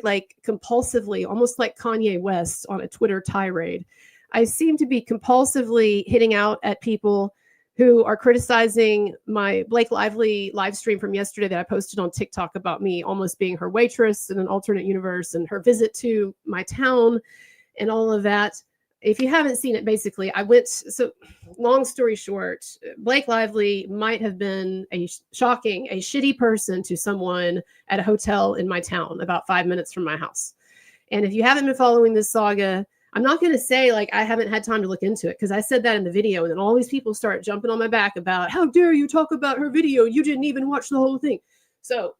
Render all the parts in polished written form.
like compulsively, almost like Kanye West on a Twitter tirade. I seem to be compulsively hitting out at people who are criticizing my Blake Lively live stream from yesterday that I posted on TikTok about me almost being her waitress in an alternate universe and her visit to my town and all of that. If you haven't seen it, basically, long story short, Blake Lively might have been a shitty person to someone at a hotel in my town about 5 minutes from my house. And if you haven't been following this saga, I'm not going to say like I haven't had time to look into it, because I said that in the video, and then all these people start jumping on my back about how dare you talk about her video? You didn't even watch the whole thing. So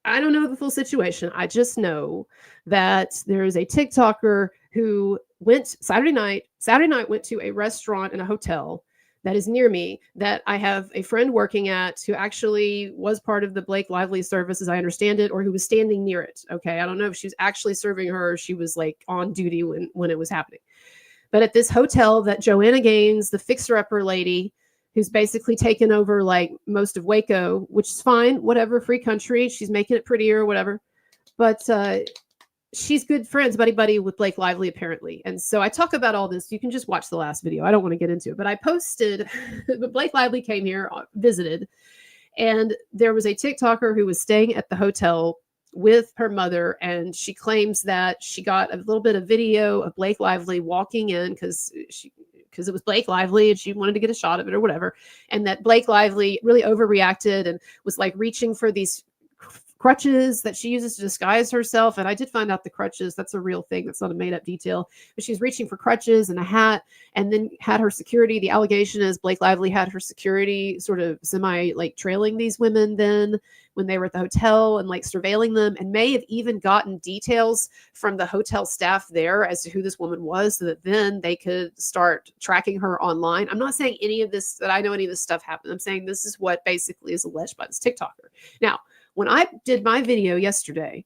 I don't know the full situation. I just know that there is a TikToker who went Saturday night went to a restaurant and a hotel that is near me that I have a friend working at who actually was part of the Blake Lively service, as I understand it, or who was standing near it. Okay. I don't know if she was actually serving her or she was like on duty when it was happening. But at this hotel that Joanna Gaines, the fixer-upper lady, who's basically taken over like most of Waco, which is fine, whatever, free country. She's making it prettier, whatever. But she's good friends, buddy with Blake Lively, apparently. And so I talk about all this. You can just watch the last video. I don't want to get into it. But I posted, but Blake Lively came here, visited, and there was a TikToker who was staying at the hotel with her mother, and she claims that she got a little bit of video of Blake Lively walking in because it was Blake Lively and she wanted to get a shot of it or whatever. And that Blake Lively really overreacted and was like reaching for these crutches that she uses to disguise herself. And I did find out the crutches, that's a real thing. That's not a made up detail. But she's reaching for crutches and a hat, and then had her security. The allegation is Blake Lively had her security sort of semi like trailing these women then when they were at the hotel and like surveilling them, and may have even gotten details from the hotel staff there as to who this woman was, so that then they could start tracking her online. I'm not saying any of this, that I know any of this stuff happened. I'm saying this is what basically is alleged by this TikToker. Now, when I did my video yesterday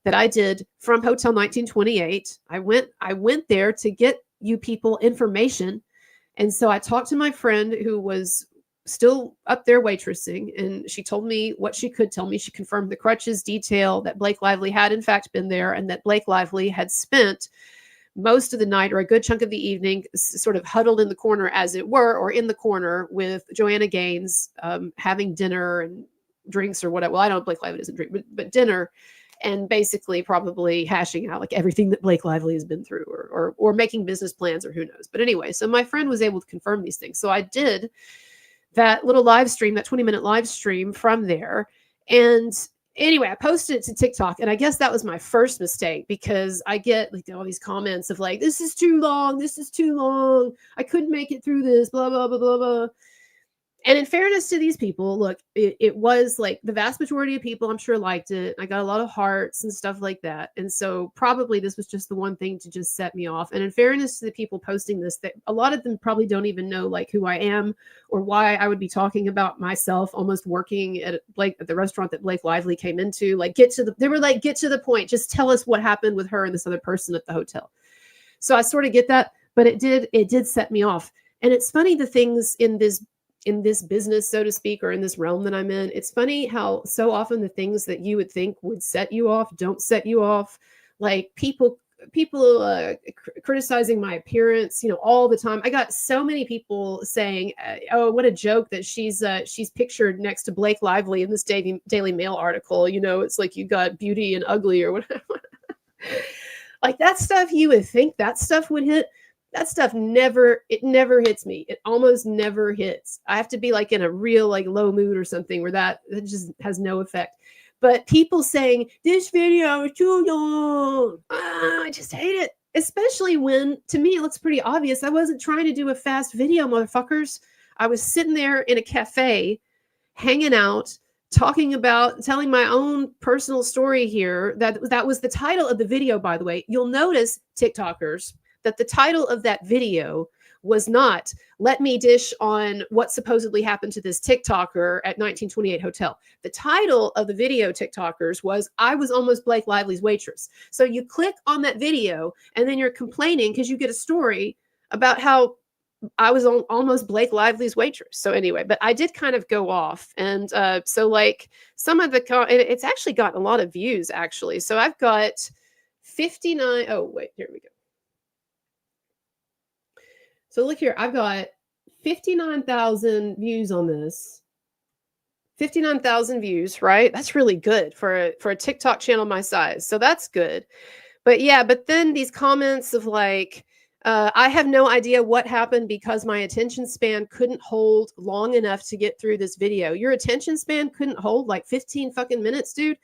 that I did from Hotel 1928, I went there to get you people information. And so I talked to my friend who was still up there waitressing, and she told me what she could tell me. She confirmed the crutches detail, that Blake Lively had in fact been there, and that Blake Lively had spent most of the night or a good chunk of the evening sort of huddled in the corner, as it were, or in the corner with Joanna Gaines, having dinner and drinks or whatever. Well, I don't, Blake Lively doesn't drink, but dinner, and basically probably hashing out like everything that Blake Lively has been through, or making business plans, or who knows. But anyway, so my friend was able to confirm these things. So I did that little live stream, that 20-minute live stream from there. And anyway, I posted it to TikTok, and I guess that was my first mistake, because I get like all these comments of like, this is too long. I couldn't make it through this, blah, blah, blah, blah, blah. And in fairness to these people, look, it was like the vast majority of people, I'm sure, liked it. I got a lot of hearts and stuff like that. And so probably this was just the one thing to just set me off. And in fairness to the people posting this, that a lot of them probably don't even know like who I am or why I would be talking about myself almost working at the restaurant that Blake Lively came into. Like, they were like, get to the point. Just tell us what happened with her and this other person at the hotel. So I sort of get that, but it did set me off. And it's funny, the things in this business, so to speak, or in this realm that I'm in, it's funny how so often the things that you would think would set you off don't set you off. Like people criticizing my appearance, all the time. I got so many people saying, oh, what a joke that she's pictured next to Blake Lively in this Daily Mail article. It's like you got beauty and ugly or whatever. Like that stuff, you would think that stuff would hit. That stuff never hits me. It almost never hits. I have to be like in a real like low mood or something where that just has no effect. But people saying this video is too long, I just hate it. Especially when, to me, it looks pretty obvious. I wasn't trying to do a fast video, motherfuckers. I was sitting there in a cafe, hanging out, telling my own personal story here. That was the title of the video, by the way. You'll notice, TikTokers, that the title of that video was not "Let me dish on what supposedly happened to this TikToker at 1928 Hotel." The title of the video, TikTokers, was "I was almost Blake Lively's waitress." So you click on that video and then you're complaining because you get a story about how I was almost Blake Lively's waitress. So anyway, but I did kind of go off, and so like some of the it's actually got a lot of views actually. So I've got 59. Oh wait, here we go. So look here, I've got 59,000 views on this. 59,000 views, right? That's really good for a TikTok channel my size. So that's good. But yeah, but then these comments of like, I have no idea what happened because my attention span couldn't hold long enough to get through this video. Your attention span couldn't hold like 15 fucking minutes, dude.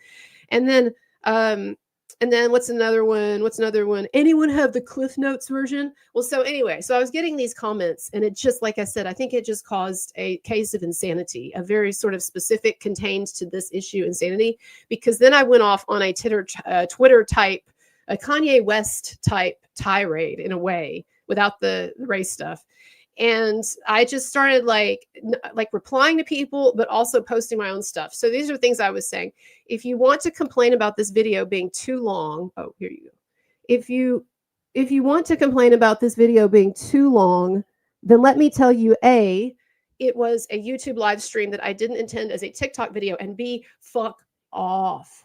And then what's another one? Anyone have the Cliff Notes version? Well, so anyway, so I was getting these comments, and it just, like I said, I think it just caused a case of insanity, a very sort of specific, contained to this issue insanity, because then I went off on a Twitter type, a Kanye West type tirade in a way, without the race stuff. And I just started like replying to people, but also posting my own stuff. So these are things I was saying. If you want to complain about this video being too long, oh, here you go. If you want to complain about this video being too long, then let me tell you, A, it was a YouTube live stream that I didn't intend as a TikTok video, and B, fuck off.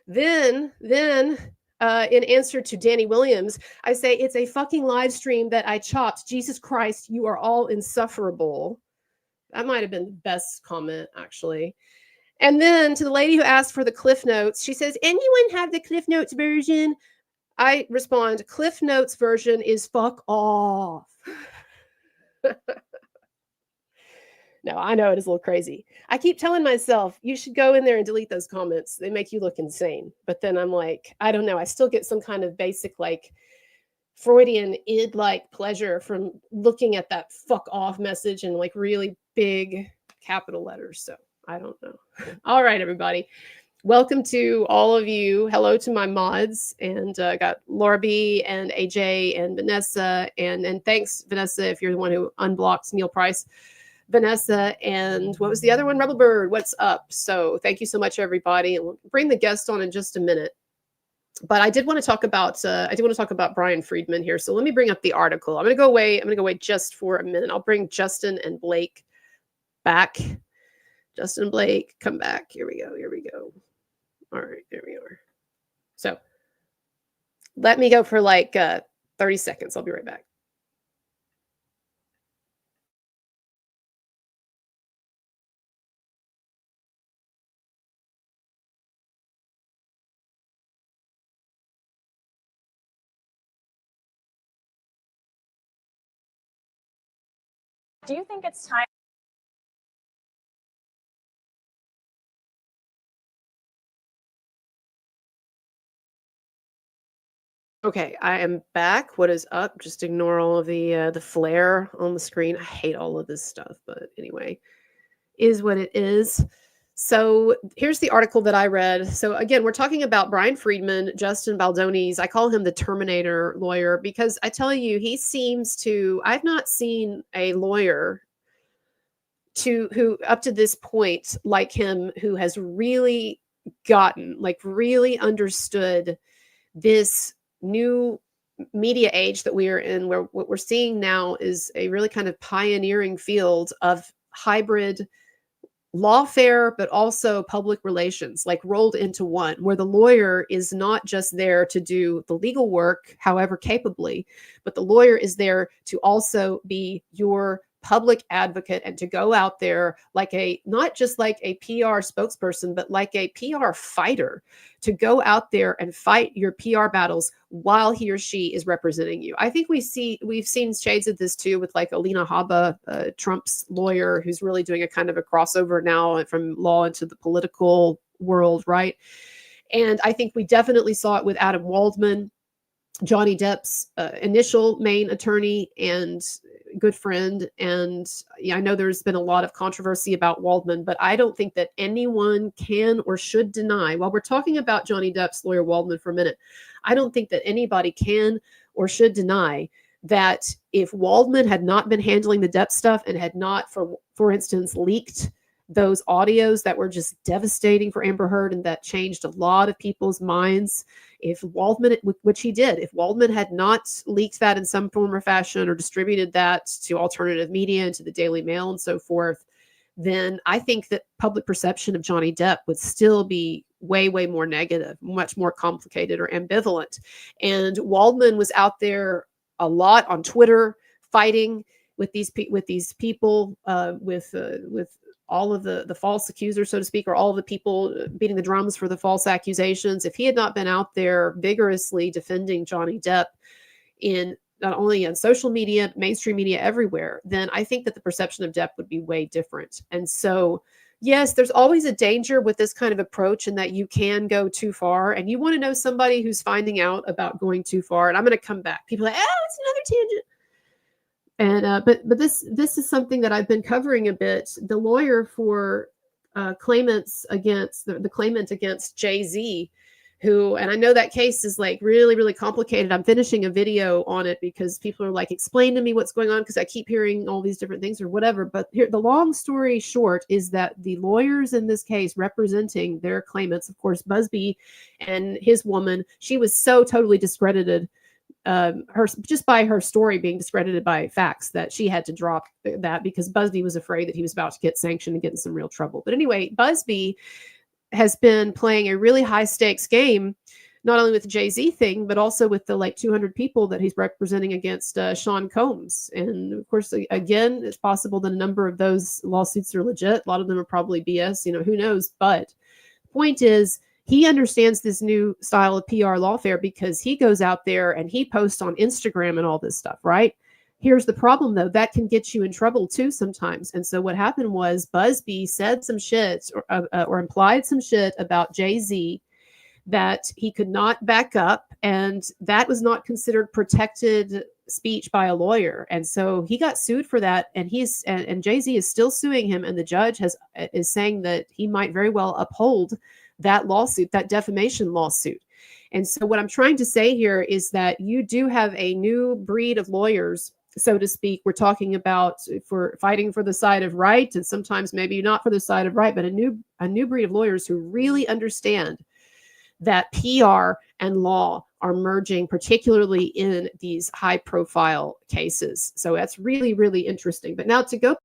Then in answer to Danny Williams, I say it's a fucking live stream that I chopped. Jesus Christ, you are all insufferable. That might have been the best comment, actually. And then to the lady who asked for the Cliff Notes, she says, anyone have the Cliff Notes version? I respond, Cliff Notes version is fuck off. No, I know it is a little crazy. I keep telling myself, you should go in there and delete those comments. They make you look insane. But then I'm like, I don't know. I still get some kind of basic, like, Freudian id-like pleasure from looking at that fuck off message in like really big capital letters. So I don't know. All right, everybody. Welcome to all of you. Hello to my mods, and got Laura B and AJ and Vanessa, and thanks, Vanessa, if you're the one who unblocked Neil Price. Vanessa, and what was the other one? Rebel Bird, what's up? So thank you so much, everybody. And we'll bring the guest on in just a minute. But I did want to talk about Brian Friedman here. So let me bring up the article. I'm going to go away just for a minute. I'll bring Justin and Blake back. Justin and Blake, come back. Here we go. All right, there we are. So let me go for like 30 seconds. I'll be right back. Do you think it's time? Okay, I am back. What is up? Just ignore all of the flare on the screen. I hate all of this stuff, but anyway, is what it is. So here's the article that I read. So again, we're talking about Brian Friedman, Justin Baldoni's. I call him the Terminator lawyer because I tell you, he seems to. I've not seen a lawyer who up to this point like him, who has really really understood this new media age that we are in, where what we're seeing now is a really kind of pioneering field of hybrid lawfare, but also public relations, like rolled into one, where the lawyer is not just there to do the legal work, however capably, but the lawyer is there to also be your public advocate and to go out there like not just like a PR spokesperson, but like a PR fighter, to go out there and fight your PR battles while he or she is representing you. I think we've seen shades of this too with like Alina Habba, Trump's lawyer, who's really doing a kind of a crossover now from law into the political world, right? And I think we definitely saw it with Adam Waldman, Johnny Depp's initial main attorney and good friend. And yeah, I know there's been a lot of controversy about Waldman, but I don't think that anyone can or should deny, while we're talking about Johnny Depp's lawyer Waldman for a minute, I don't think that anybody can or should deny that if Waldman had not been handling the Depp stuff and had not, for instance, leaked those audios that were just devastating for Amber Heard and that changed a lot of people's minds. If Waldman, which he did, if Waldman had not leaked that in some form or fashion or distributed that to alternative media and to the Daily Mail and so forth, then I think that public perception of Johnny Depp would still be way, way more negative, much more complicated or ambivalent. And Waldman was out there a lot on Twitter fighting with these people, with all of the false accusers, so to speak, or all of the people beating the drums for the false accusations. If he had not been out there vigorously defending Johnny Depp in not only on social media, mainstream media, everywhere, then I think that the perception of Depp would be way different. And so, yes, there's always a danger with this kind of approach in that you can go too far, and you want to know somebody who's finding out about going too far. And I'm going to come back. People are like, oh, it's another tangent. And but this is something that I've been covering a bit. The lawyer for claimants against the claimant against Jay-Z, who, and I know that case is like really, really complicated. I'm finishing a video on it because people are like, explain to me what's going on, because I keep hearing all these different things or whatever. But here, the long story short is that the lawyers in this case representing their claimants, of course, Busby and his woman, she was so totally discredited, her just by her story being discredited by facts, that she had to drop that because Busby was afraid that he was about to get sanctioned and get in some real trouble. But anyway, Busby has been playing a really high stakes game, not only with the Jay-Z thing, but also with the like 200 people that he's representing against Sean Combs. And of course, again, it's possible that a number of those lawsuits are legit. A lot of them are probably BS, who knows? But the point is, he understands this new style of PR lawfare because he goes out there and he posts on Instagram and all this stuff, right? Here's the problem, though. That can get you in trouble, too, sometimes. And so what happened was Busby said some shit or implied some shit about Jay-Z that he could not back up. And that was not considered protected speech by a lawyer. And so he got sued for that. And and Jay-Z is still suing him. And the judge is saying that he might very well uphold that lawsuit, that defamation lawsuit. And so what I'm trying to say here is that you do have a new breed of lawyers, so to speak. We're talking about for fighting for the side of right, and sometimes maybe not for the side of right, but a new breed of lawyers who really understand that PR and law are merging, particularly in these high profile cases. So that's really, really interesting. But now to go.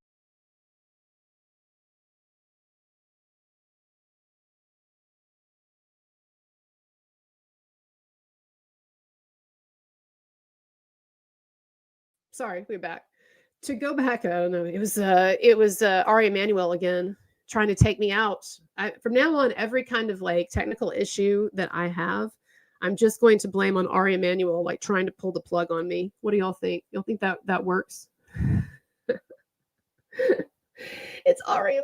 Sorry, we're back. To go back, I don't know. It was Ari Emanuel again trying to take me out. From now on, every kind of like technical issue that I have, I'm just going to blame on Ari Emanuel, like trying to pull the plug on me. What do y'all think? Y'all think that works? It's Ari Emanuel.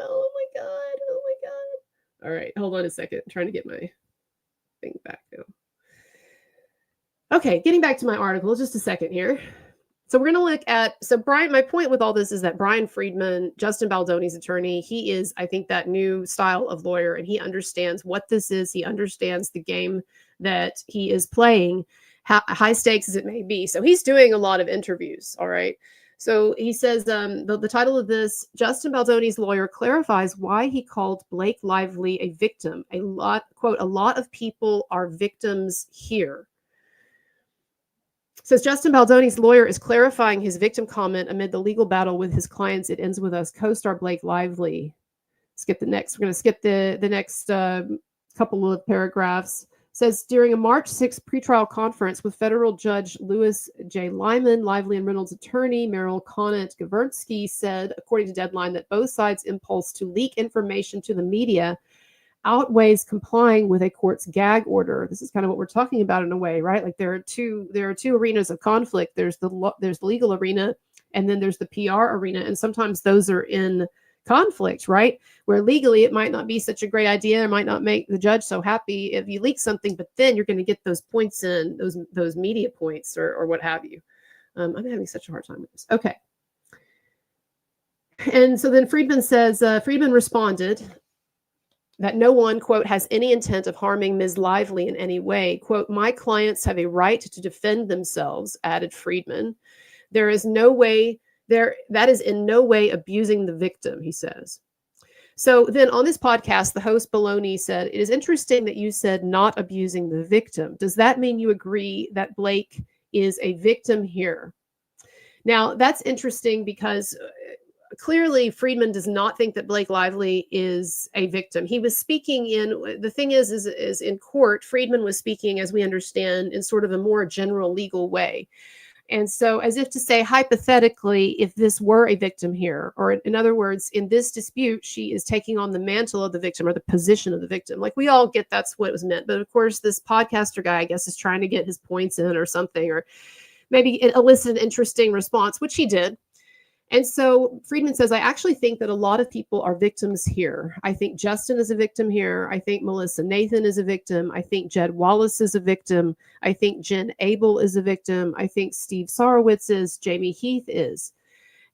Oh my god. Oh my god. All right, hold on a second. I'm trying to get my thing back now. Okay, getting back to my article, just a second here. So we're going to look at, Brian, my point with all this is that Brian Friedman, Justin Baldoni's attorney, he is, I think, that new style of lawyer, and he understands what this is. He understands the game that he is playing, high stakes as it may be. So he's doing a lot of interviews, all right? So he says, the title of this, Justin Baldoni's lawyer clarifies why he called Blake Lively a victim. Quote, a lot of people are victims here. Says Justin Baldoni's lawyer is clarifying his victim comment amid the legal battle with his clients. It ends with us co-star Blake Lively. Skip the next. We're going to skip the next couple of paragraphs. Says during a March 6th pretrial conference with federal judge Louis J. Lyman, Lively and Reynolds' attorney Meryl Conant-Gavrnsky said, according to Deadline, that both sides' impulse to leak information to the media outweighs complying with a court's gag order. This is kind of what we're talking about in a way, right? Like there are two arenas of conflict. There's the legal arena, and then there's the PR arena, and sometimes those are in conflict, right? Where legally it might not be such a great idea, it might not make the judge so happy if you leak something, but then you're going to get those points in, those media points or what have you. I'm having such a hard time with this. Okay. And so then Friedman says, Friedman responded that no one, quote, has any intent of harming Ms. Lively in any way. Quote, my clients have a right to defend themselves, added Friedman. That is in no way abusing the victim, he says. So then on this podcast, the host Baldoni said, "It is interesting that you said not abusing the victim. Does that mean you agree that Blake is a victim here?" Now, that's interesting because clearly Friedman does not think that Blake Lively is a victim. He was speaking the thing is in court, Friedman was speaking, as we understand, in sort of a more general legal way. And so, as if to say, hypothetically, if this were a victim here, or in other words, in this dispute, she is taking on the mantle of the victim or the position of the victim. Like, we all get that's what it was meant. But of course, this podcaster guy, I guess, is trying to get his points in or something, or maybe elicit an interesting response, which he did. And so Friedman says, I actually think that a lot of people are victims here. I think Justin is a victim here. I think Melissa Nathan is a victim. I think Jed Wallace is a victim. I think Jen Abel is a victim. I think Steve Sarowitz is. Jamie Heath is.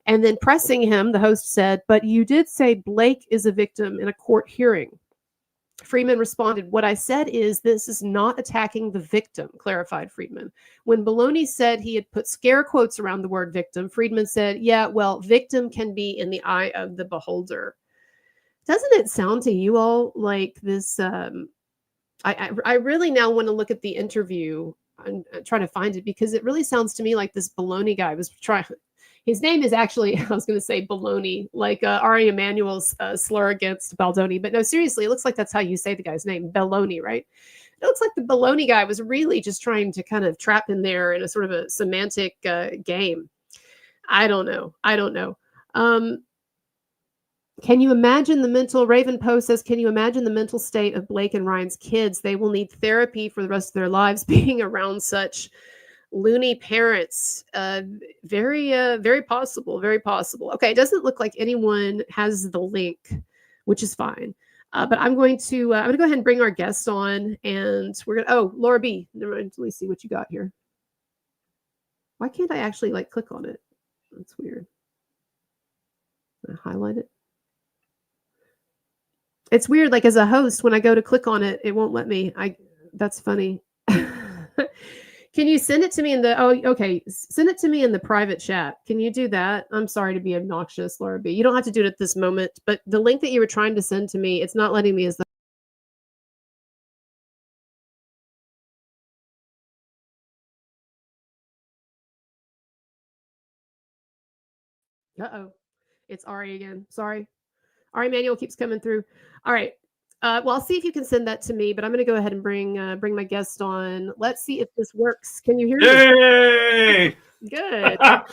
And then pressing him, the host said, but you did say Blake is a victim in a court hearing. Friedman responded, what I said is this is not attacking the victim, clarified Friedman. When Baldoni said he had put scare quotes around the word victim, Friedman said, yeah, well, victim can be in the eye of the beholder. Doesn't it sound to you all like this? I really now want to look at the interview and try to find it, because it really sounds to me like this Baldoni guy was trying. His name is actually, I was going to say Baldoni, like Ari Emanuel's slur against Baldoni. But no, seriously, it looks like that's how you say the guy's name, Baldoni, right? It looks like the Baldoni guy was really just trying to kind of trap him there in a sort of a semantic game. I don't know. Can you imagine the mental, Raven Post says, can you imagine the mental state of Blake and Ryan's kids? They will need therapy for the rest of their lives being around such loony parents. Very possible. Okay, it doesn't look like anyone has the link, which is fine. But I'm going to go ahead and bring our guest on, and we're gonna. Oh, Laura B. Never mind. Let me see what you got here. Why can't I actually like click on it? That's weird. Highlight it. It's weird. Like as a host, when I go to click on it, it won't let me. That's funny. Can you send it to me in the, okay. Send it to me in the private chat. Can you do that? I'm sorry to be obnoxious, Laura B. You don't have to do it at this moment, but the link that you were trying to send to me, it's not letting me as the. Uh-oh. It's Ari again. Sorry. Ari Manuel keeps coming through. All right. Well, I'll see if you can send that to me, but I'm going to go ahead and bring my guest on. Let's see if this works. Can you hear me? Yay! Good. I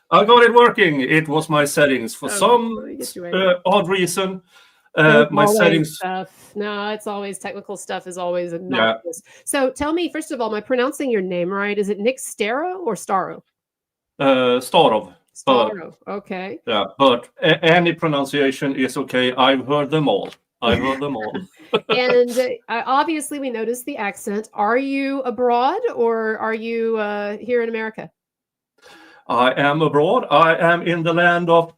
got it working. It was my settings for some odd reason. My settings stuff. No, it's always technical stuff is always obnoxious. Yeah. So tell me, first of all, am I pronouncing your name right? Is it Nick Starow or Starow? Starow. Starow. Okay. Yeah, but any pronunciation is okay. I've heard them all. And obviously, we noticed the accent. Are you abroad or are you here in America? I am abroad. I am in the land of.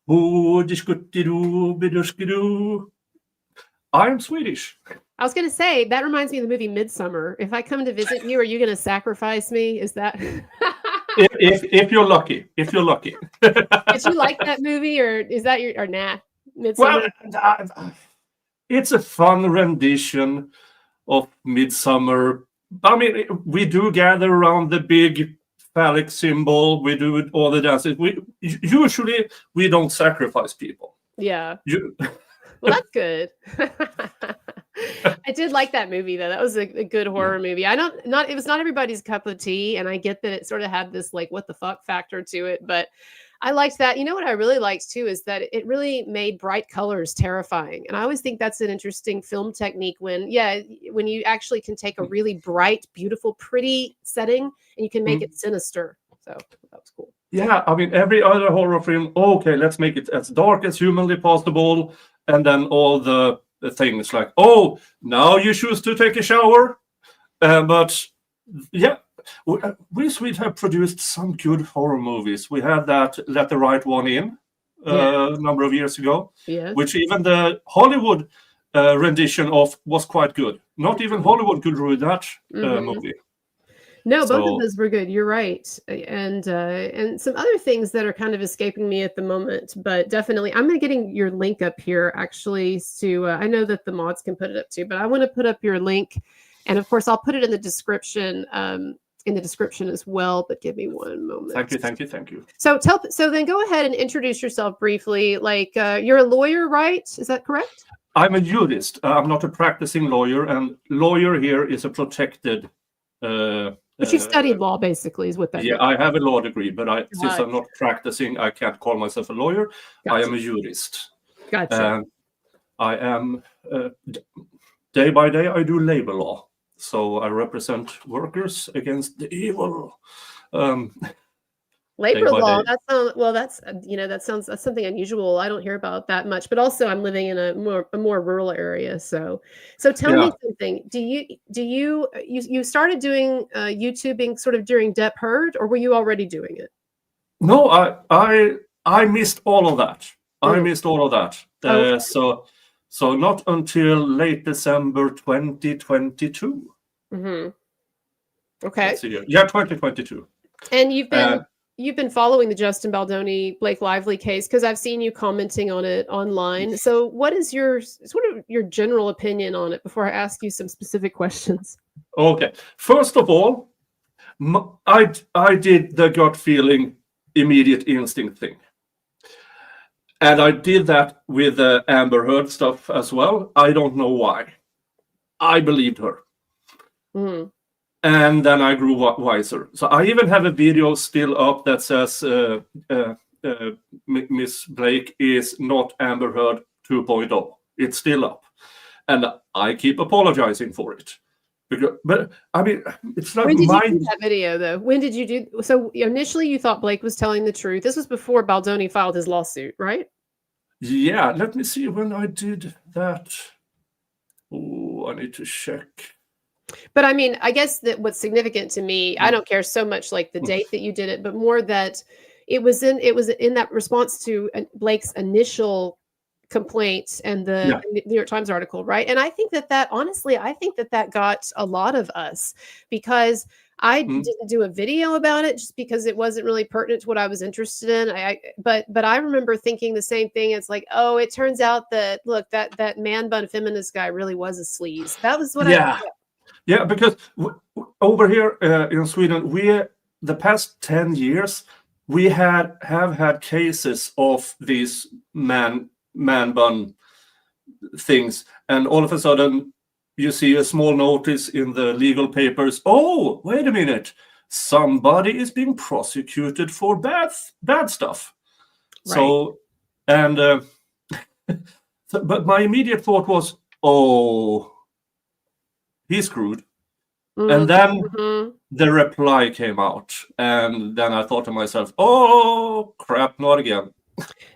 I'm Swedish. I was going to say, that reminds me of the movie Midsummer. If I come to visit you, are you going to sacrifice me? Is that... if you're lucky. Did you like that movie, or is that your, or nah? Midsummer? Well, it's a fun rendition of Midsummer. I mean, we do gather around the big phallic symbol. We do all the dances. Usually we don't sacrifice people. Yeah. Well, that's good. I did like that movie though. That was a good horror movie. It was not everybody's cup of tea, and I get that it sort of had this like what the fuck factor to it, but I liked that. You know what I really liked too is that it really made bright colors terrifying. And I always think that's an interesting film technique when you actually can take a really bright, beautiful, pretty setting and you can make it sinister. So that was cool. Yeah, I mean, every other horror film, okay, let's make it as dark as humanly possible. And then all the things like, oh, now you choose to take a shower. But yeah, we Swedes have produced some good horror movies. We had that Let the Right One In a number of years ago, which even the Hollywood rendition of was quite good. Not even Hollywood could ruin that movie. No, both of So those were good. You're right. And some other things that are kind of escaping me at the moment, but definitely I'm getting your link up here actually to I know that the mods can put it up too, but I want to put up your link, and of course I'll put it in the description as well, but give me one moment. thank you. So then go ahead and introduce yourself briefly. Like you're a lawyer, right? Is that correct? I'm a jurist. I'm not a practicing lawyer, and lawyer here is a protected. But you studied law, basically, is what that Yeah, means. I have a law degree, but since Gotcha. I'm not practicing, I can't call myself a lawyer. I am a jurist. Gotcha. I am day by day. I do labor law, so I represent workers against the evil. Labor by law. day. That's something unusual. I don't hear about that much. But also, I'm living in a more rural area. So tell me something. Do you started doing YouTubing sort of during Depp Heard, or were you already doing it? No, I missed all of that. I Mm. missed all of that. Okay. So not until late December 2022. Mm-hmm. Okay. Let's see here. Yeah, 2022. And you've been following the Justin Baldoni Blake Lively case because I've seen you commenting on it online. So what is your sort of your general opinion on it before I ask you some specific questions? Okay. First of all, I did the gut feeling, immediate instinct thing. And I did that with the Amber Heard stuff as well. I don't know why. I believed her. Mm-hmm. And then I grew wiser. So I even have a video still up that says Miss Blake is not Amber Heard 2.0. It's still up. And I keep apologizing for it. But I mean, it's not When did you do that video, though? When did you do? So initially, you thought Blake was telling the truth. This was before Baldoni filed his lawsuit, right? Yeah. Let me see when I did that. Oh, I need to check. But I mean, I guess that what's significant to me, I don't care so much like the date that you did it, but more that it was in that response to Blake's initial complaints and the New York Times article, right? And I think that honestly, I think that got a lot of us because I didn't do a video about it just because it wasn't really pertinent to what I was interested in. But I remember thinking the same thing. It's like, oh, it turns out that look, that man bun feminist guy really was a sleaze. That was what I thought. Yeah, because over here in Sweden, the past 10 years we have had cases of these man bun things, and all of a sudden you see a small notice in the legal papers. Oh, wait a minute! Somebody is being prosecuted for bad stuff. Right. So, and but my immediate thought was, oh, he's screwed. And then the reply came out, and then I thought to myself, oh crap, not again.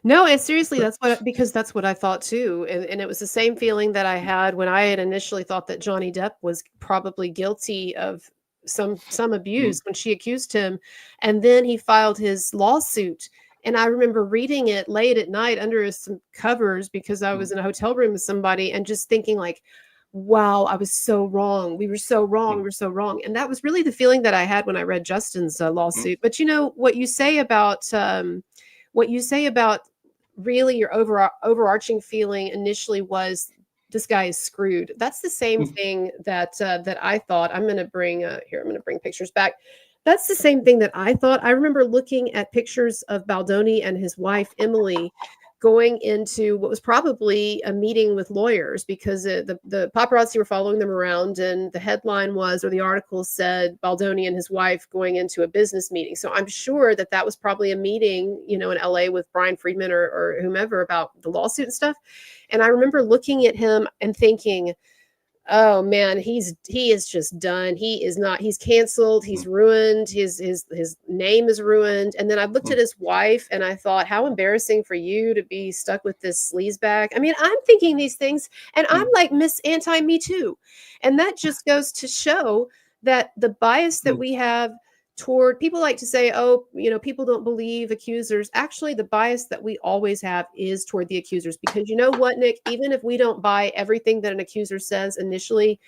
No, and seriously, that's what I thought too. And it was the same feeling that I had when I had initially thought that Johnny Depp was probably guilty of some abuse when she accused him. And then he filed his lawsuit. And I remember reading it late at night under some covers because I was in a hotel room with somebody and just thinking like, wow, I was so wrong. We were so wrong. We were so wrong. And that was really the feeling that I had when I read Justin's lawsuit. But you know, what you say about really your overarching feeling initially was this guy is screwed. That's the same thing that I thought. I'm going to bring pictures back. That's the same thing that I thought. I remember looking at pictures of Baldoni and his wife, Emily, going into what was probably a meeting with lawyers because the paparazzi were following them around, and the headline was, or the article said, Baldoni and his wife going into a business meeting. So I'm sure that was probably a meeting, in LA with Brian Friedman or whomever about the lawsuit and stuff. And I remember looking at him and thinking, oh man, he is just done. He's canceled. He's ruined. His name is ruined. And then I looked at his wife and I thought, how embarrassing for you to be stuck with this sleazebag. I mean, I'm thinking these things and I'm like Miss Anti-Me Too. And that just goes to show that the bias that we have toward people like to say, oh, people don't believe accusers. Actually, the bias that we always have is toward the accusers, because you know what, Nick, even if we don't buy everything that an accuser says initially,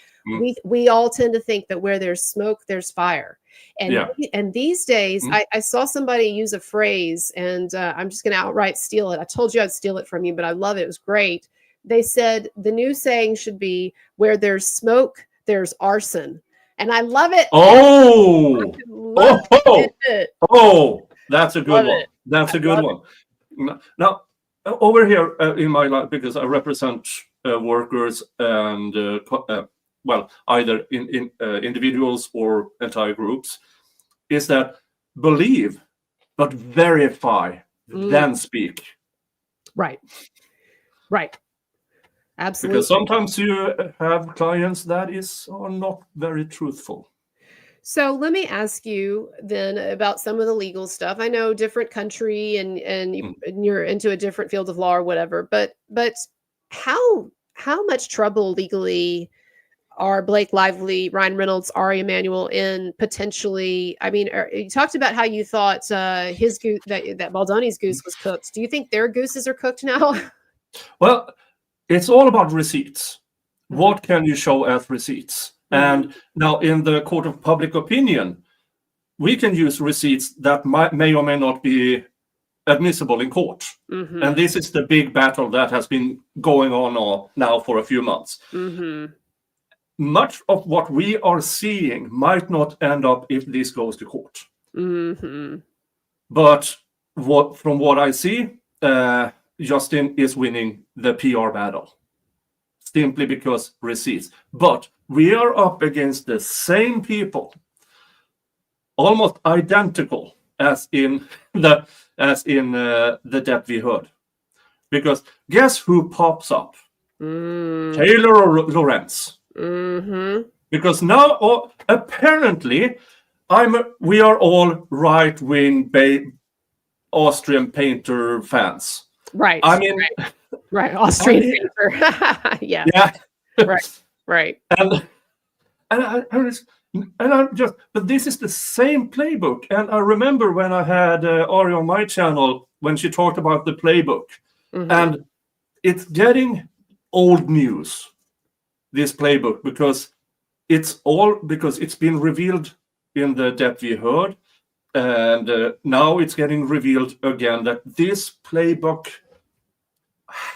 we all tend to think that where there's smoke, there's fire. And these days, I saw somebody use a phrase, and I'm just going to outright steal it. I told you I'd steal it from you, but I love it. It was great. They said the new saying should be, where there's smoke, there's arson. And I love it. That's a good one. That's a good one. Now, over here in my life, because I represent workers and either in individuals or entire groups, is that believe, but verify, then speak. Right. Absolutely. Because sometimes you have clients that are not very truthful. So let me ask you then about some of the legal stuff. I know different country and you're into a different field of law or whatever, but how much trouble legally are Blake Lively, Ryan Reynolds, Ari Emanuel in potentially? I mean, you talked about how you thought his goose, that Baldoni's goose was cooked. Do you think their gooses are cooked now? Well, it's all about receipts. What can you show as receipts? And now in the court of public opinion, we can use receipts that may or may not be admissible in court. And this is the big battle that has been going on now for a few months. Much of what we are seeing might not end up if this goes to court. But from what I see, Justin is winning the PR battle simply because receipts. But we are up against the same people, almost identical as in the Depp we heard. Because guess who pops up? Taylor or Lorenz. Because now apparently we are all right-wing Austrian painter fans. Right. I mean, right. Austrian painter. Yeah. Right. And I'm just, but this is the same playbook. And I remember when I had Ari on my channel when she talked about the playbook, and it's getting old news, this playbook, because it's been revealed in the Depp we heard. And now it's getting revealed again that this playbook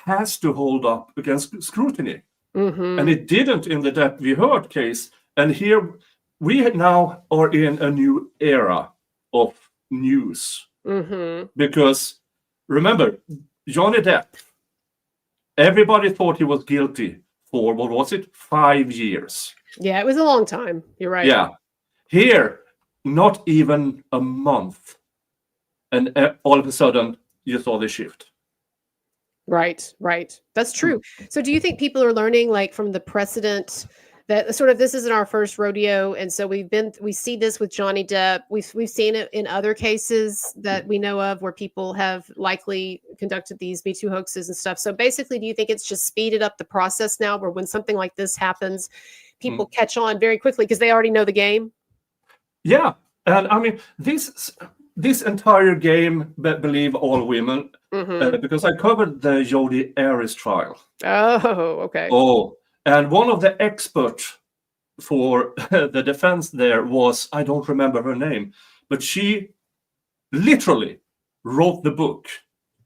has to hold up against scrutiny. And it didn't in the Depp we heard case. And here we now are in a new era of news. Because remember, Johnny Depp, everybody thought he was guilty for, what was it, 5 years. Yeah, it was a long time. You're right. Yeah. Here, not even a month, and all of a sudden you saw the shift. Right. That's true. So do you think people are learning, like, from the precedent that sort of this isn't our first rodeo, and so we see this with Johnny Depp. We've seen it in other cases that we know of where people have likely conducted these Me Too hoaxes and stuff. So basically, do you think it's just speeded up the process now, where when something like this happens, people catch on very quickly because they already know the game? Yeah, and I mean this entire game, believe all women, because I covered the Jodi Arias trial. Oh, okay. Oh, and one of the experts for the defense there was, I don't remember her name, but she literally wrote the book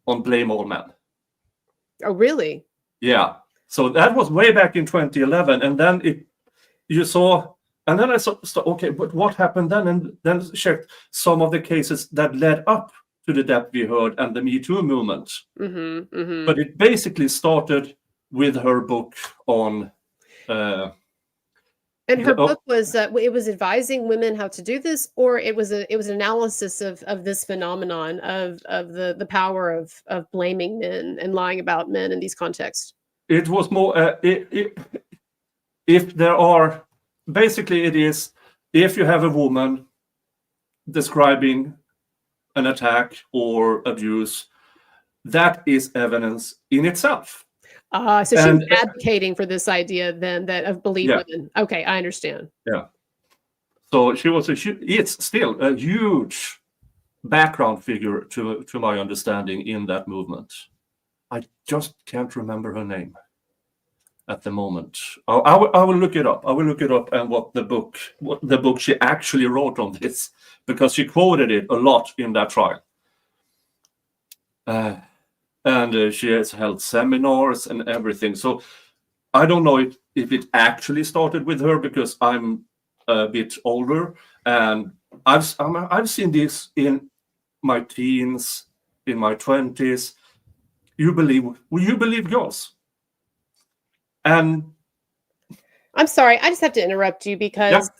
on Blame All Men. Oh, really? Yeah. So that was way back in 2011, and then you saw. And then I saw, okay, but what happened then? And then checked some of the cases that led up to the Depp we heard and the Me Too movement. But it basically started with her book on. And her book was it was advising women how to do this, or it was an analysis of this phenomenon of the power of blaming men and lying about men in these contexts. It was more if there are. Basically, it is if you have a woman describing an attack or abuse, that is evidence in itself. So she's advocating for this idea then of believe women. Okay, I understand. Yeah. So she was it's still a huge background figure to my understanding in that movement. I just can't remember her name at the moment. I will look it up. I will look it up and what the book she actually wrote on this, because she quoted it a lot in that trial. And she has held seminars and everything. So I don't know if it actually started with her, because I'm a bit older, and I've seen this in my teens, in my 20s. You believe girls? And I'm sorry, I just have to interrupt you because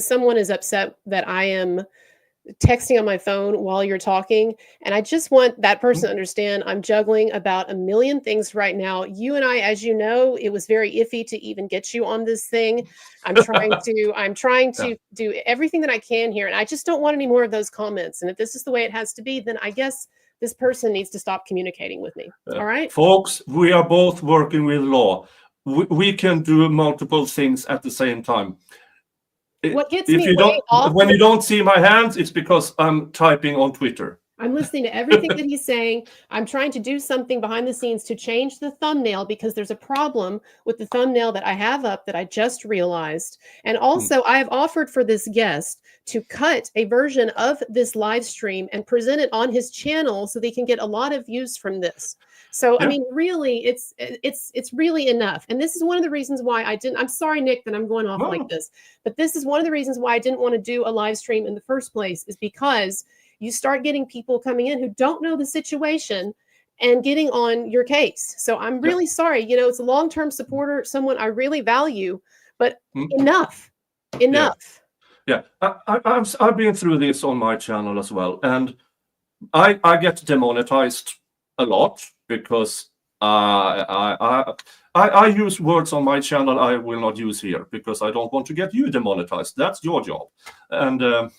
someone is upset that I am texting on my phone while you're talking, and I just want that person to understand I'm juggling about a million things right now. You and I, as you know, it was very iffy to even get you on this thing. I'm trying to do everything that I can here, and I just don't want any more of those comments. And if this is the way it has to be, then I guess this person needs to stop communicating with me. All right, folks, we are both working with law. We can do multiple things at the same time. What gets me way off, when you don't see my hands, it's because I'm typing on Twitter. I'm listening to everything that he's saying. I'm trying to do something behind the scenes to change the thumbnail, because there's a problem with the thumbnail that I have up that I just realized. And also, I have offered for this guest to cut a version of this live stream and present it on his channel so they can get a lot of views from this. So, I mean, really, it's really enough. And this is one of the reasons why I didn't. I'm sorry, Nick, that I'm going off like this, but this is one of the reasons why I didn't want to do a live stream in the first place, is because you start getting people coming in who don't know the situation and getting on your case. So I'm really sorry. You know, it's a long-term supporter, someone I really value, but enough. Yeah. I've been through this on my channel as well, and I get demonetized a lot because I use words on my channel I will not use here, because I don't want to get you demonetized. That's your job. And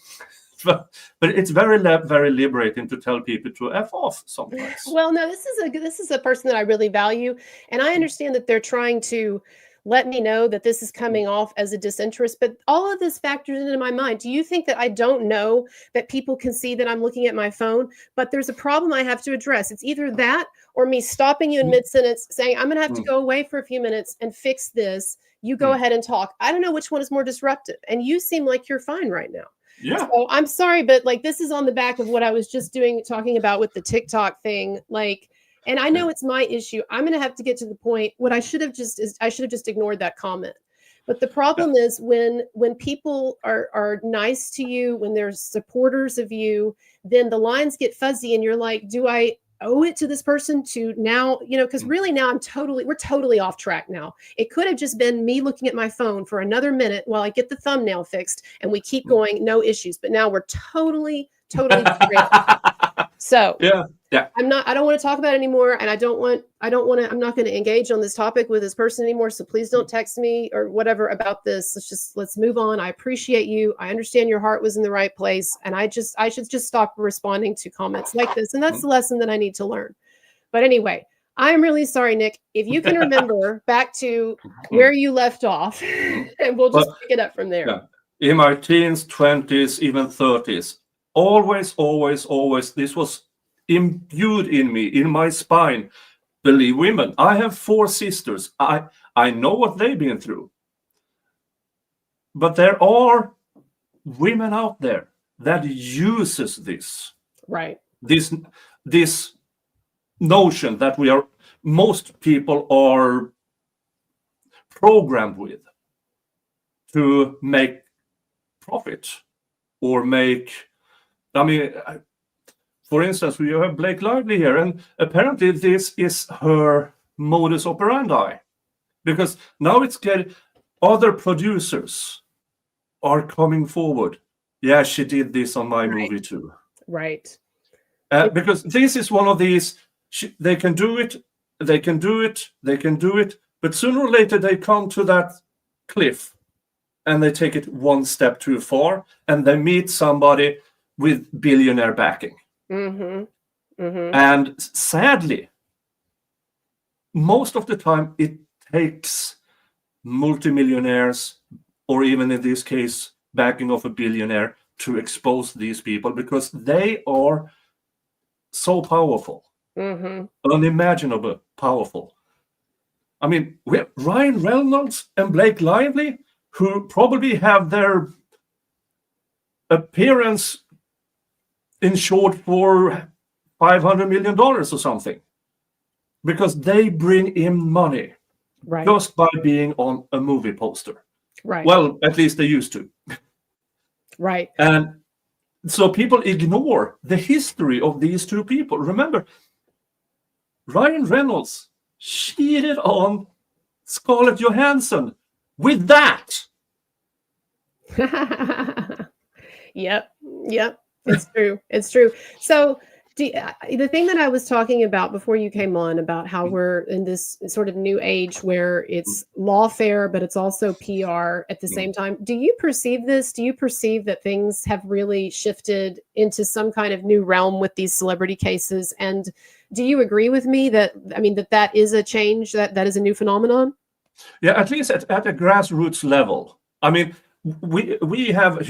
but it's very liberating to tell people to F off sometimes. Well, no, this is a person that I really value, and I understand that they're trying to let me know that this is coming off as a disinterest, but all of this factors into my mind. Do you think that I don't know that people can see that I'm looking at my phone, but there's a problem I have to address? It's either that or me stopping you in mid-sentence saying, I'm going to have to go away for a few minutes and fix this. You go ahead and talk. I don't know which one is more disruptive, and you seem like you're fine right now. Yeah. So I'm sorry, but like, this is on the back of what I was just talking about with the TikTok thing. Like, and I know it's my issue. I'm going to have to get to the point. What I should have just ignored that comment. But the problem is when people are nice to you, when they're supporters of you, then the lines get fuzzy and you're like, do I owe it to this person to now, you know, because really now we're totally off track now. It could have just been me looking at my phone for another minute while I get the thumbnail fixed and we keep going, no issues. But now we're totally so yeah. I don't want to talk about it anymore. And I'm not going to engage on this topic with this person anymore. So please don't text me or whatever about this. Let's move on. I appreciate you. I understand your heart was in the right place. And I should just stop responding to comments like this. And that's the lesson that I need to learn. But anyway, I'm really sorry, Nick. If you can remember back to where you left off, and we'll just pick it up from there. Yeah. In my teens, 20s, even 30s, always, this was imbued in me, in my spine. Believe women. I have 4 sisters. I know what they've been through. But there are women out there that uses this. Right. This notion that most people are programmed with to make profit or make, for instance, we have Blake Lively here, and apparently this is her modus operandi, because now it's getting other producers are coming forward. Yeah, she did this on my movie too. Right. Because this is one of these, they can do it, but sooner or later they come to that cliff and they take it one step too far and they meet somebody with billionaire backing. And sadly, most of the time it takes multimillionaires, or even in this case, backing of a billionaire to expose these people because they are so powerful, unimaginable powerful. I mean, we have Ryan Reynolds and Blake Lively, who probably have their appearance insured for $500 million or something, because they bring in money just by being on a movie poster. Right. Well, at least they used to. Right. And so people ignore the history of these two people. Remember, Ryan Reynolds cheated on Scarlett Johansson with that. Yep. It's true. It's true. So the thing that I was talking about before you came on about how we're in this sort of new age where it's lawfare, but it's also PR at the same time. Do you perceive this? Do you perceive that things have really shifted into some kind of new realm with these celebrity cases? And do you agree with me that, I mean, that is a change, that is a new phenomenon? Yeah, at least at a grassroots level. I mean, we have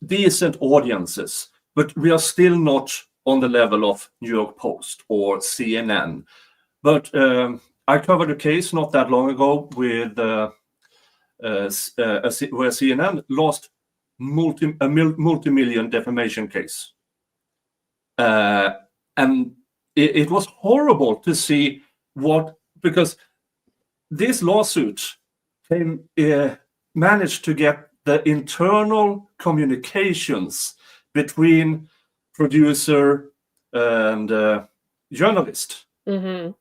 decent audiences, but we are still not on the level of New York Post or CNN. But I covered a case not that long ago with where CNN lost a multi-million defamation case. And it was horrible to see because this lawsuit managed to get the internal communications between producer and journalist. And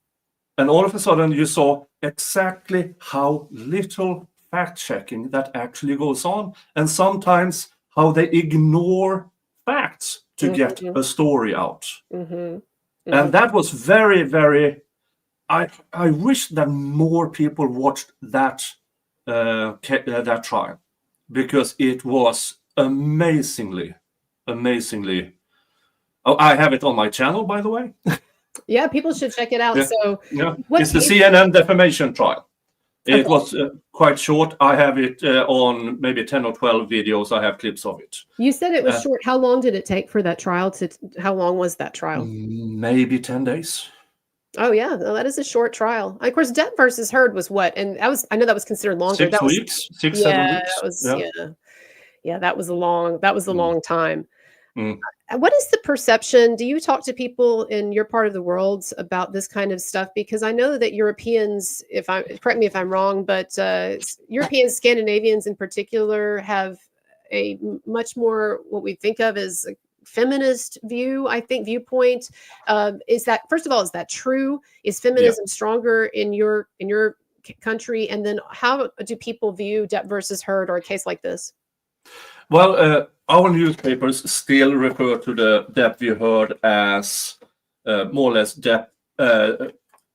all of a sudden you saw exactly how little fact-checking that actually goes on, and sometimes how they ignore facts to get a story out. And that was very, very, I wish that more people watched that trial, because it was amazingly. Oh, I have it on my channel, by the way. Yeah, people should check it out. Yeah. So, it's the CNN defamation trial. It was quite short. I have it on maybe 10 or 12 videos. I have clips of it. You said it was short. How long did it take for that trial how long was that trial? Maybe 10 days. Oh yeah, no, that is a short trial. Of course, Depp versus Heard was what? And I know that was considered longer. 6 weeks, 7 weeks. That was, that was a long time. What is the perception? Do you talk to people in your part of the world about this kind of stuff? Because I know that Europeans, correct me if I'm wrong, but Europeans, Scandinavians in particular, have a much more what we think of as a feminist viewpoint. Is that, first of all, is that true? Is feminism stronger in your country? And then how do people view Depp versus Heard or a case like this? Well, our newspapers still refer to the Depp v. Heard as more or less Depp.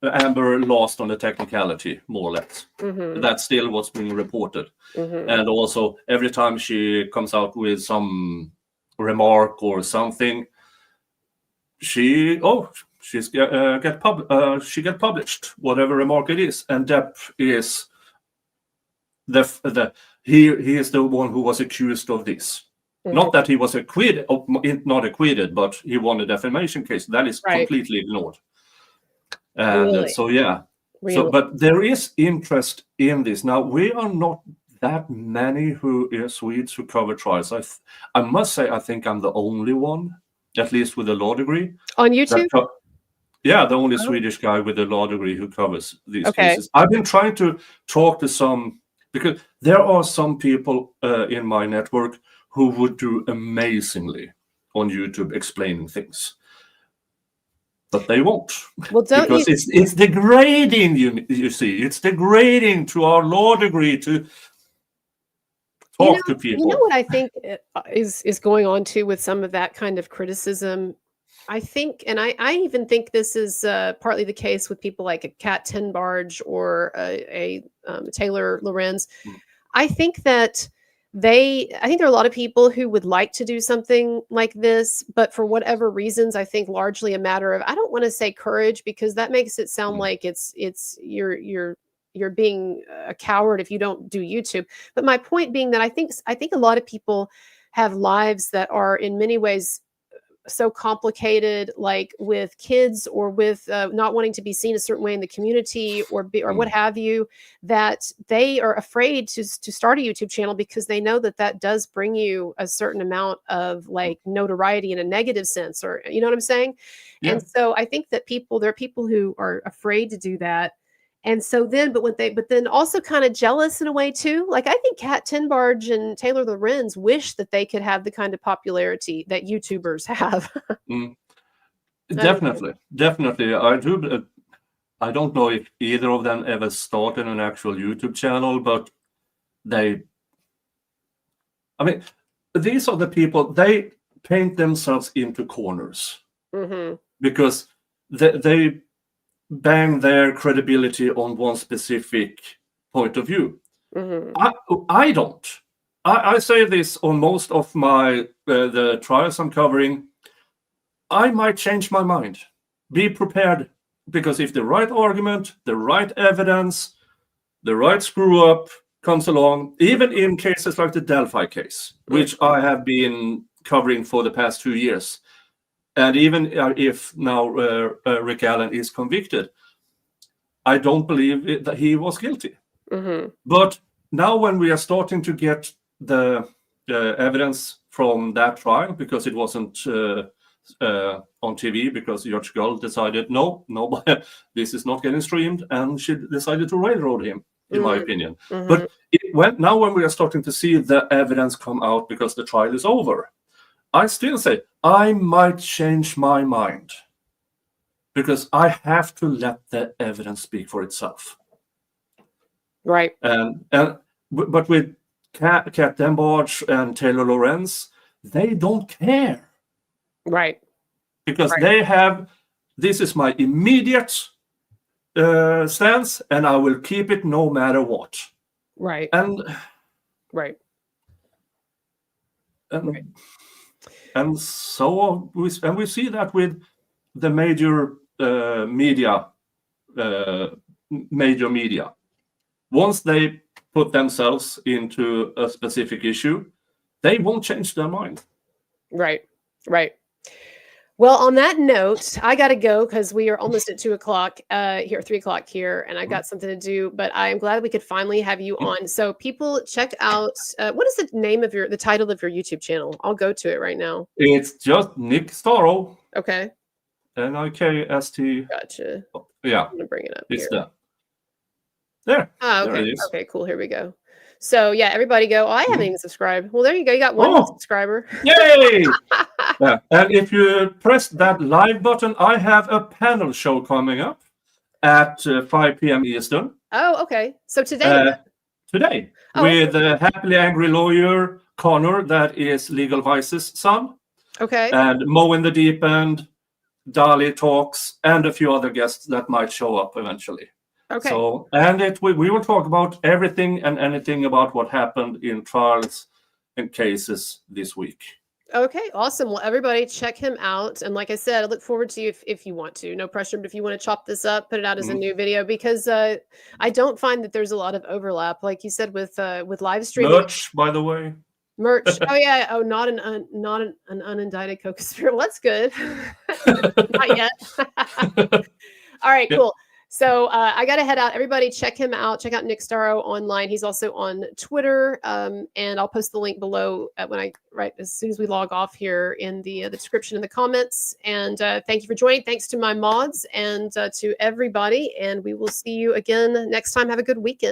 Amber lost on the technicality, more or less. That's still what's being reported. And also, every time she comes out with some remark or something, she get published, whatever remark it is. And Depp is he is the one who was accused of this. Not that he was not acquitted, but he won a defamation case. That is completely ignored. And but there is interest in this. Now, we are not that many Swedes who cover trials. I must say, I think I'm the only one, at least with a law degree. On YouTube? The only Swedish guy with a law degree who covers these cases. I've been trying to talk to some, because there are some people in my network who would do amazingly on YouTube explaining things. But they won't. Well, because it's degrading, you see. It's degrading to our law degree to talk to people. You know what I think is going on too with some of that kind of criticism? I think, and I even think this is partly the case with people like a Kat Tenbarge or a Taylor Lorenz. I think that there are a lot of people who would like to do something like this, but for whatever reasons, I think largely a matter of, I don't want to say courage, because that makes it sound like it's you're you're being a coward if you don't do YouTube. But my point being that I think a lot of people have lives that are in many ways so complicated, like with kids or with not wanting to be seen a certain way in the community or what have you, that they are afraid to start a YouTube channel because they know that does bring you a certain amount of like notoriety in a negative sense, or you know what I'm saying? Yeah. And so I think that there are people who are afraid to do that. And so then, but then also kind of jealous in a way too. Like I think Kat Tenbarge and Taylor Lorenz wish that they could have the kind of popularity that YouTubers have. Definitely. I do. I don't know if either of them ever started an actual YouTube channel, but these are the people, they paint themselves into corners because they bang their credibility on one specific point of view. I don't. I say this on most of my the trials I'm covering. I might change my mind. Be prepared, because if the right argument, the right evidence, the right screw up comes along, even in cases like the Delphi case, which I have been covering for the past 2 years, and even if now Rick Allen is convicted, I don't believe that he was guilty. But now when we are starting to get the evidence from that trial, because it wasn't on TV, because Judge Gull decided, no, this is not getting streamed, and she decided to railroad him, in my opinion. But now when we are starting to see the evidence come out because the trial is over, I still say I might change my mind, because I have to let the evidence speak for itself. Right. But with Kat Tenbarge and Taylor Lorenz, they don't care. Right. Because they have, this is my immediate stance, and I will keep it no matter what. Right. Right. And so we see that with the major media. Once they put themselves into a specific issue, they won't change their mind. Right. Well, on that note, I got to go because we are almost at 2:00 here, 3:00 here, and I got something to do. But I am glad we could finally have you on. So people check out, what is the name of the title of your YouTube channel? I'll go to it right now. It's just Nick Starow. Okay. NIKST. Gotcha. Yeah. I'm gonna bring it up. It's here. There. Oh, okay. There it is. Okay, cool. Here we go. So yeah, everybody go. Oh, I haven't even subscribed. Well, there you go. You got one subscriber. Yay! Yeah. And if you press that live button, I have a panel show coming up at 5 p.m. Eastern. Oh, okay. So today. With a happily angry lawyer, Connor, that is Legal Vice's son. Okay. And Mo in the Deep End, Dali Talks, and a few other guests that might show up eventually. Okay. So, and we will talk about everything and anything about what happened in trials and cases this week. Okay, awesome. Well, everybody check him out. And like I said, I look forward to you if you want to. No pressure, but if you want to chop this up, put it out as a new video, because I don't find that there's a lot of overlap, like you said, with live streaming. Merch, by the way. Merch. Oh yeah. Oh, not an unindicted co-conspirator. Well, that's good. Not yet. All right, cool. So I got to head out. Everybody check him out. Check out Nick Starow online. He's also on Twitter. And I'll post the link below as soon as we log off here in the description in the comments. And thank you for joining. Thanks to my mods and to everybody. And we will see you again next time. Have a good weekend.